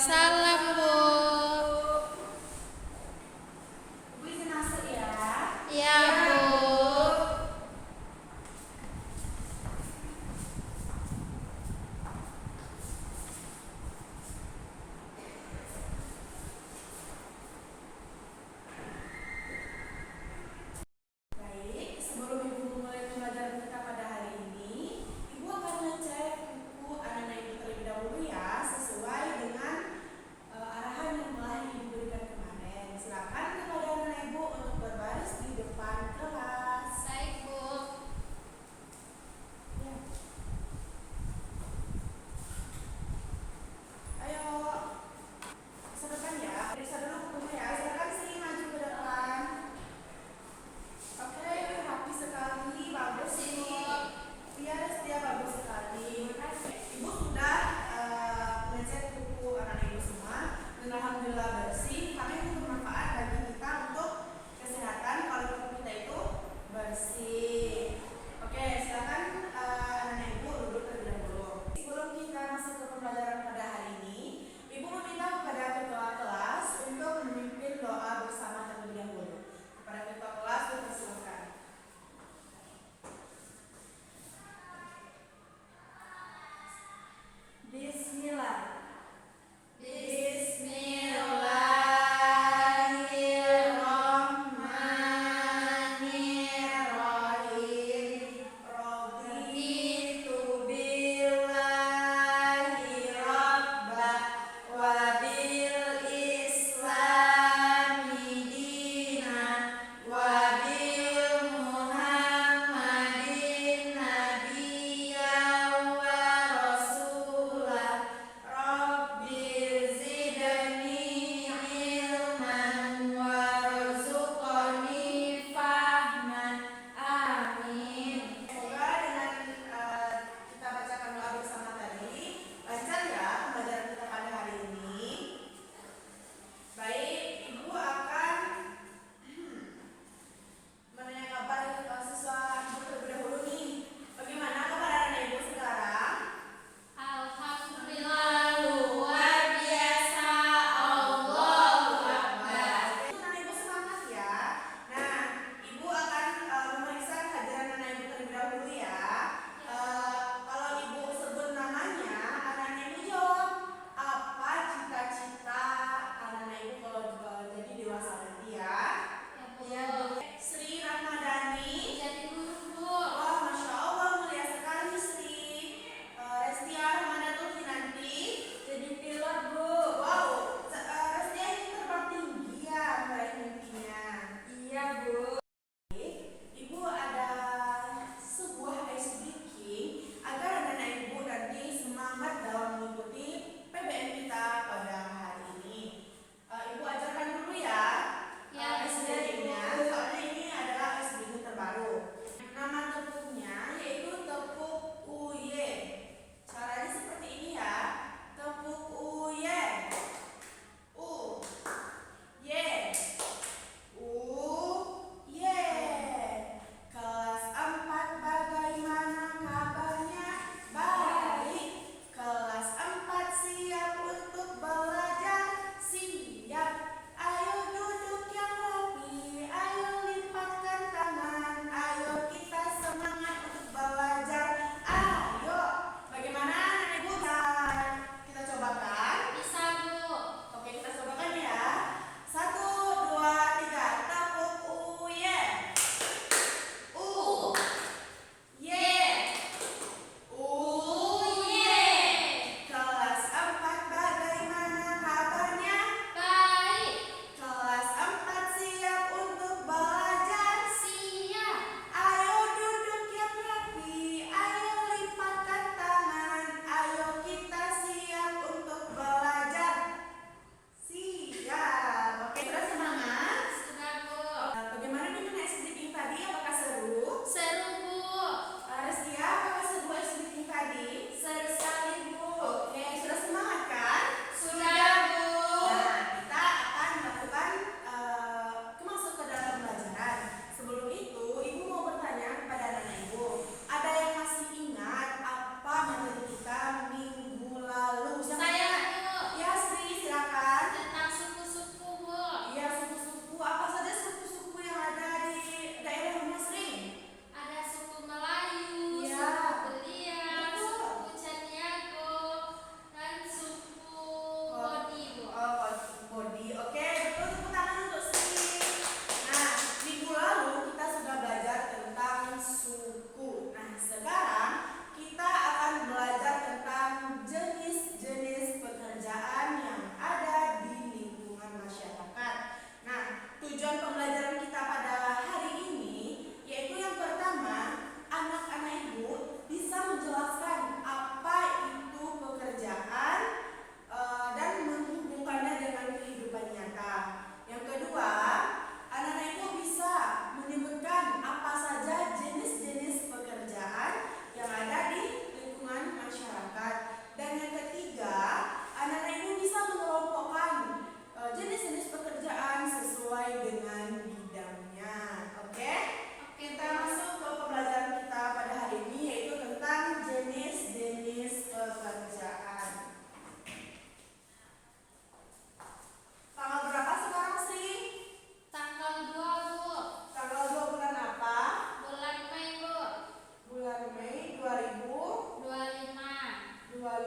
Waalaikumsalam, Bu. Ibu izin masuk ya. Ya, Bu. Baik, sebelum Ibu memulai pembelajaran kita pada hari ini, Ibu akan ngecek buku anak-anak Ibu terlebih dahulu ya, sesuai dengan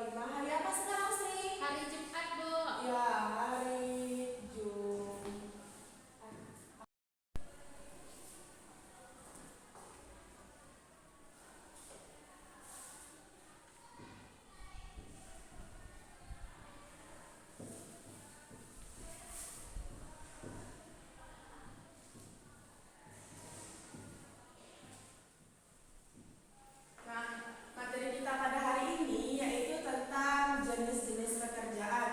5. Hari apa sekarang, Sri? Hari Jumat, Bu. Ya, hari Jumat. Nah, materi kita pada hari ini yaitu tentang jenis-jenis pekerjaan.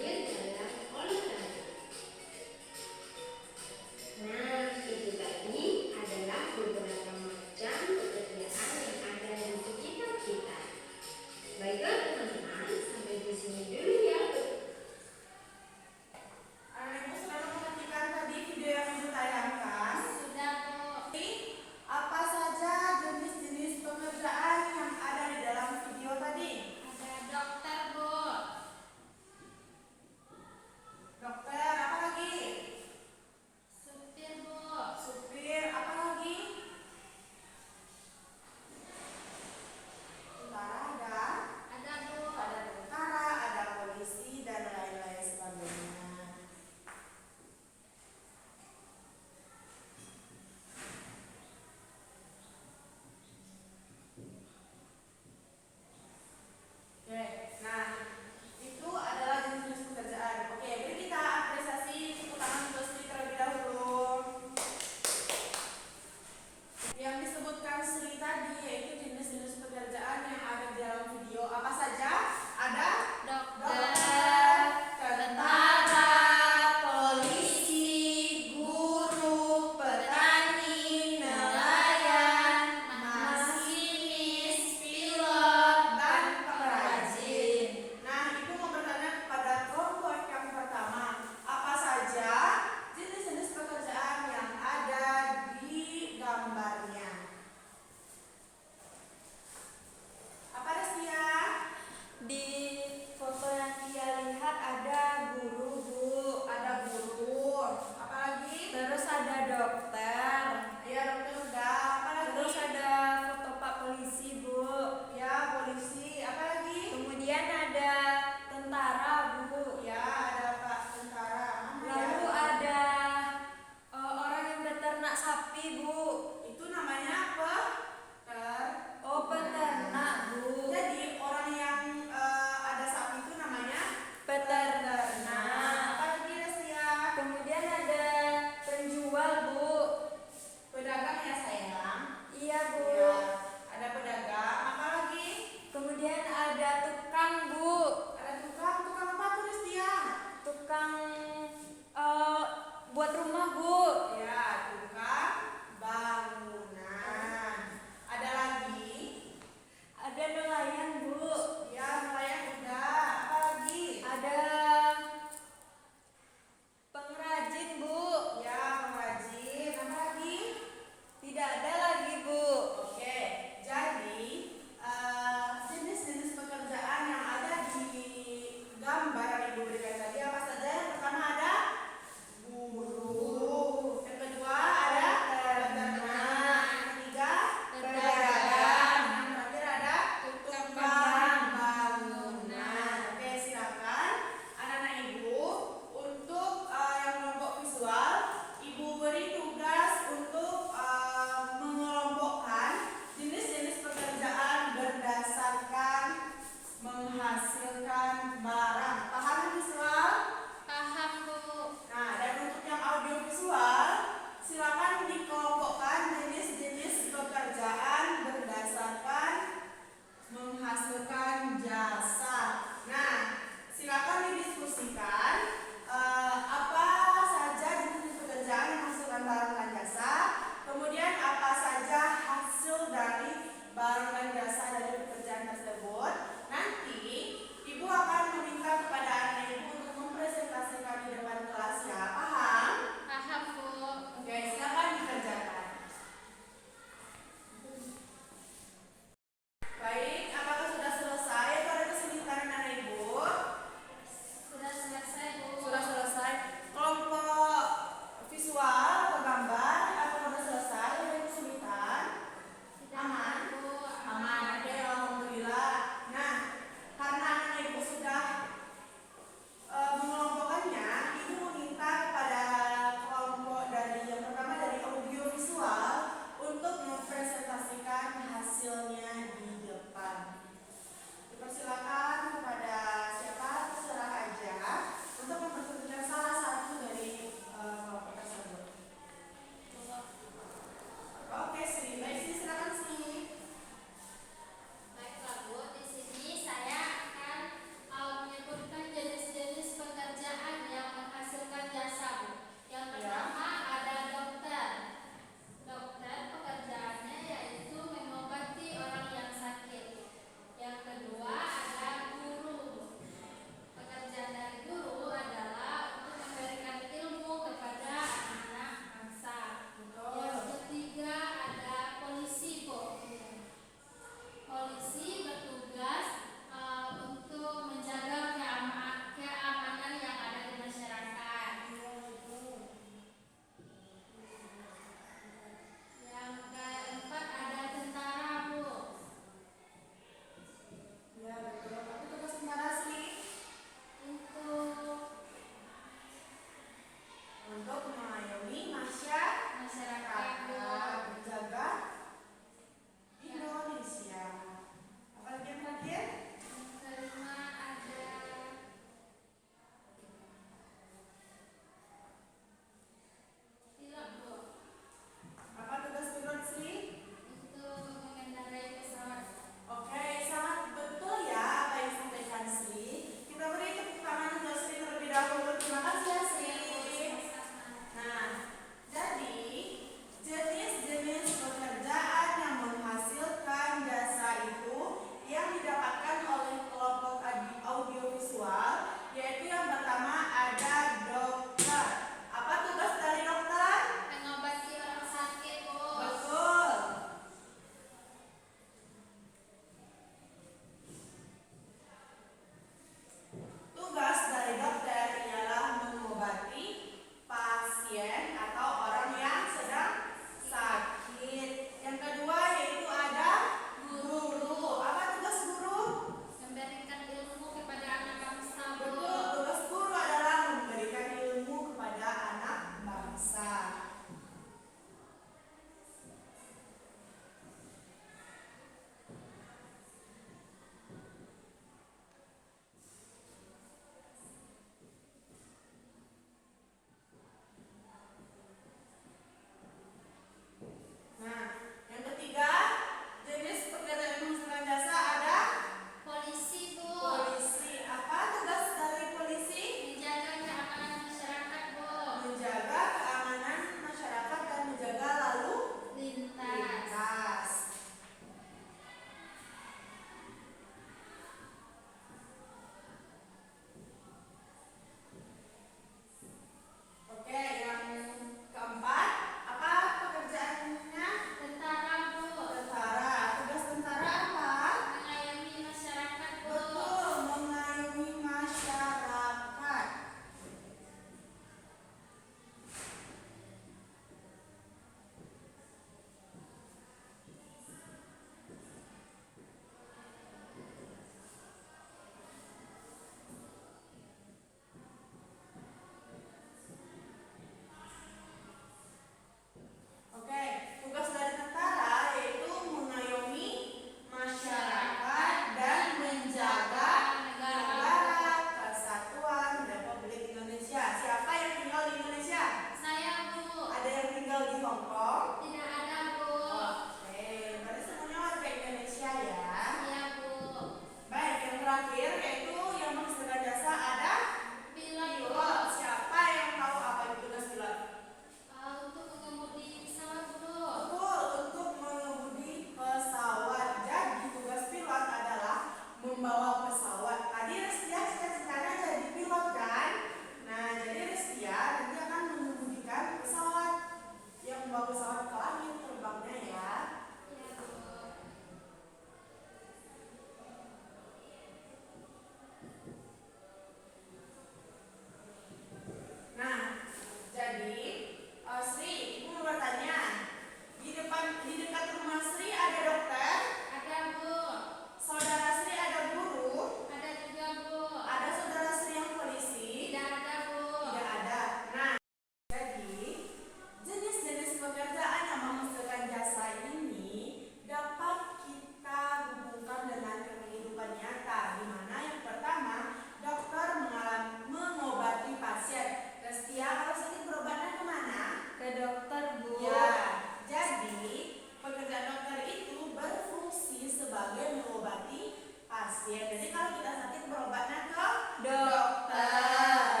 pasien. Jadi kalau kita sakit berobatnya ke Dokter.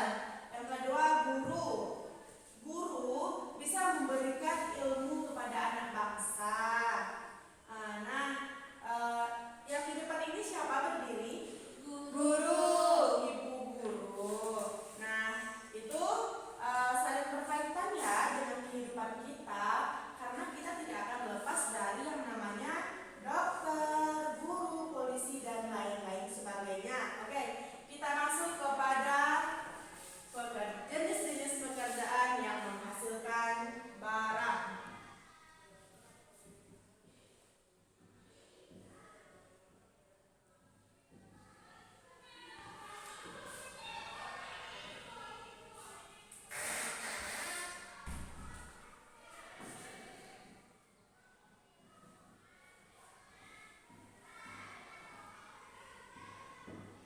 Yang kedua, guru. Guru bisa memberikan ilmu kepada anak bangsa. Yang di depan ini siapa berdiri? Guru. Ibu guru. Nah, itu saling berkaitan ya dengan kehidupan kita, karena kita tidak akan lepas dari yang namanya dokter, guru, polisi, dan lain-lain sebagainya. Oke, kita masuk kepada jenis-jenis pekerjaan yang menghasilkan barang.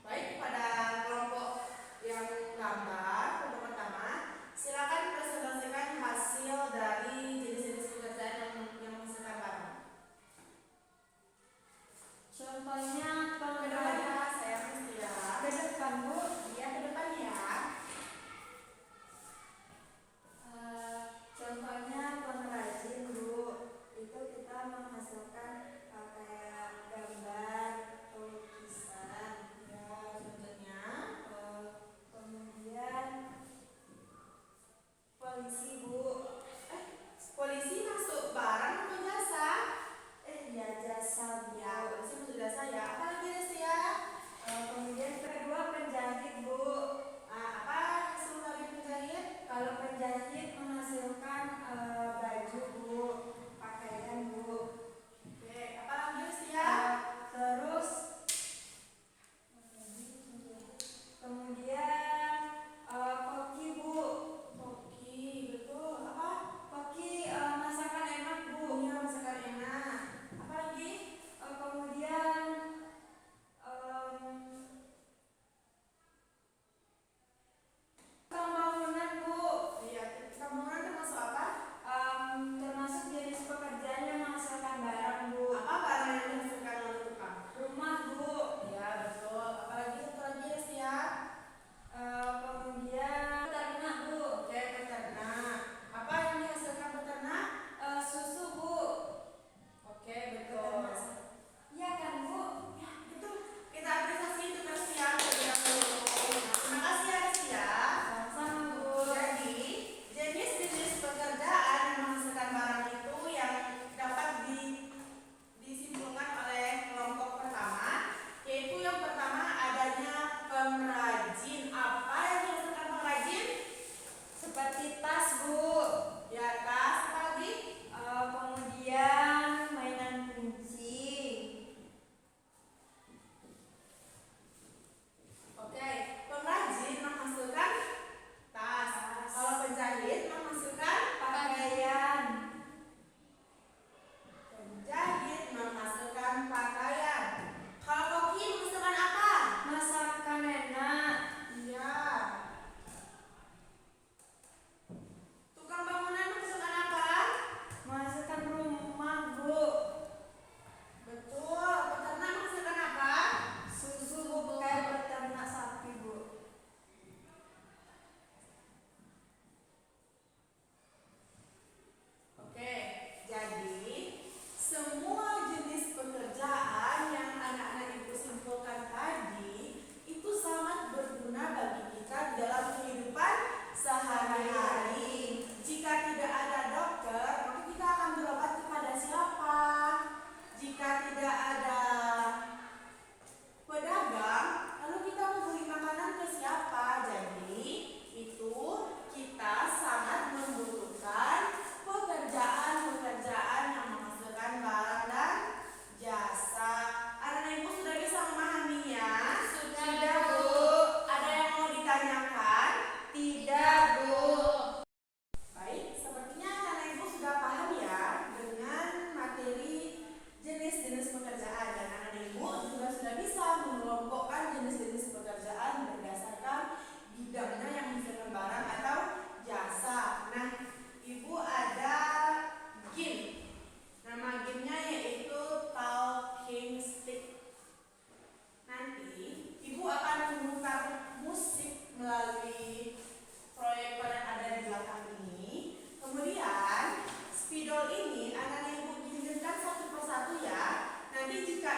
Baik, pada kelompok yang gambar, kelompok pertama, silakan presentasikan hasil dari jenis-jenis pekerjaan yang menghasilkan barang. Contohnya Ke depan ya, saya mesti ya. ke depan, Bu. Iya, ke depan ya. Contohnya pengrajin, Bu. Itu kita menghasilkan kayak gambar atau lukisan. Ya, contohnya Kemudian polisi, Bu. polisi masuk barang atau jasa? Ya jasa, Bu. Ya, polisi masuk jasa ya. Apa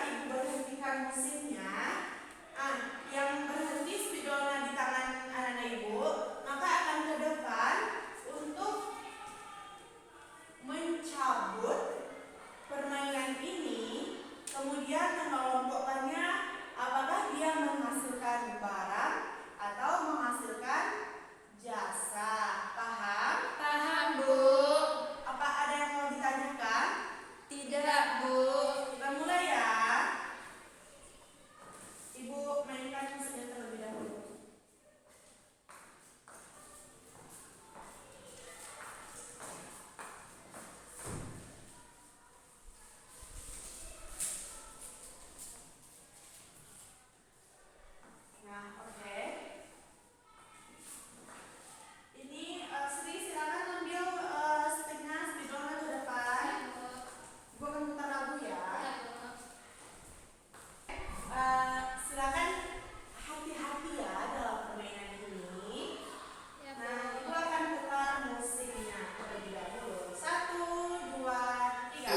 Ibu berhentikan musiknya, yang berhenti spidolnya di tangan anak-anak Ibu, maka akan ke depan untuk mencabut permainan ini, kemudian mengelompokkannya apakah dia menghasilkan barang atau menghasilkan jasa. Paham? Paham, Bu. Apa ada yang mau ditanyakan? Tidak, Bu. Kita mulai ya. Ibu mainkan musiknya terlebih dahulu. Nah, oke. Ini Sri, silakan ambil sticknya, spidolnya ke depan. Ibu akan putar lagu ya. Silakan hati-hati ya dalam permainan ini. Nah, Ibu akan putar musiknya terlebih dahulu. 1, 2, 3.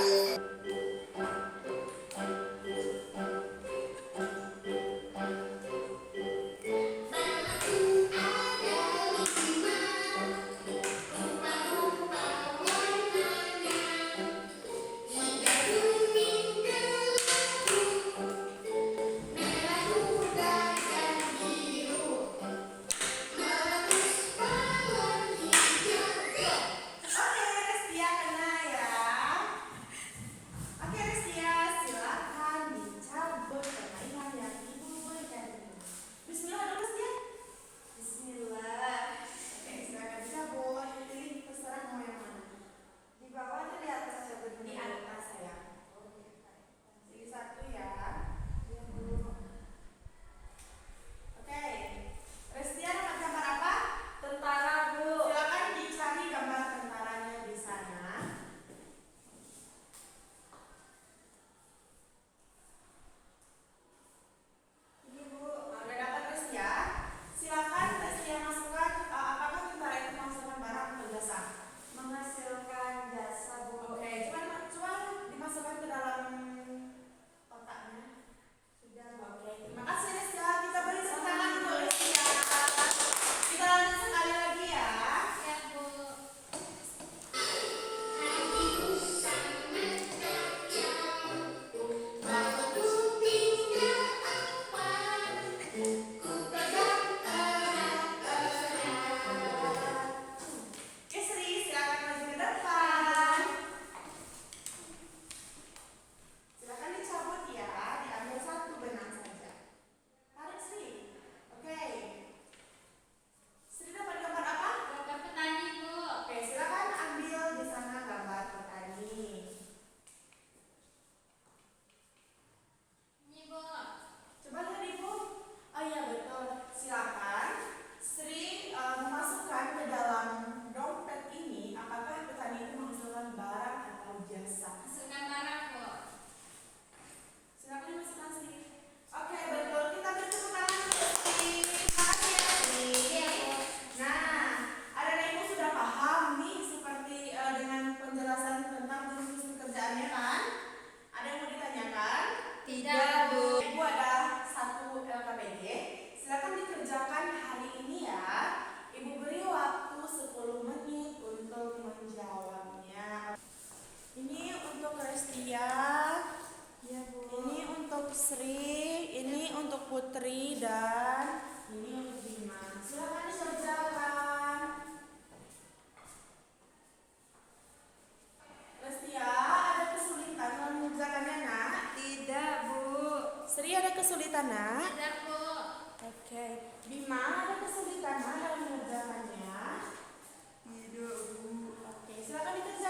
Oke, Restia kena ya. Oke, Restia, silakan dicabut permainan yang Ibu berikan ini. Bismillah dulu, Restia. Bismillah. Oke, silakan dicabut. Pilih terserah mau yang mana. Di bawah atau di atas cabut? Di atas sayang. Oh, di atas. Pilih satu ya. Ya, Bu. Oke, Restia dapat gambar apa? Tentara, Bu. Silakan dicari gambar tentaranya di sana. Ini, Bu. Udah dapat Restia? Silakan Restia masukkan apakah tentara itu menghasilkan barang atau jasa? Menghasilkan jasa, Bu. Oke, coba dimasukkan ke dalam kotaknya. Sudah, Bu. Oke, terima kasih Restia. Kita beri tepuk tangan untuk Restia. Kita lanjut sekali lagi ya. Ya, Bu. Oke, Sri, silakan maju ke depan. Silakan dicabut ya, diambil satu benang saja. Tarik Sri. Oke. Sri dapat gambar apa? Gambar petani, Bu. Oke, silakan ambil di sana gambar petani. Ini, Bu. Coba lihat Ibu. Oh iya betul. Silakan Sri memasukkan ke dalam dompet ini apakah petani itu menghasilkan barang atau jasa. Hasilkan barang, Bu. Silakan dimasukkan Sri. Oke betul. Kita beri tepuk tangan untuk Sri. Terima kasih ya Sri. Iya, Bu. Nah, adik-adik Ibu sudah paham nih seperti dengan penjelasan tentang jenis pekerjaannya kan? Ada yang mau ditanyakan? Tidak, Bu. Ibu ada satu LKPD. Silakan dikerjakan hari ini ya. Ibu beri waktu 10 menit untuk menjawabnya. Ini untuk Restia, Ya, Bu. ini untuk Sri, ini untuk Putri, dan ini untuk Bima. Silakan dikerjakan. Restia, ada kesulitan dalam mengerjakannya, Nak? Tidak, Bu. Sri ada kesulitan, Nak? Tidak, Bu. Oke. Bima ada kesulitan, Nak, dalam mengerjakannya? Tidak, Bu. Oke, silakan dikerjakan.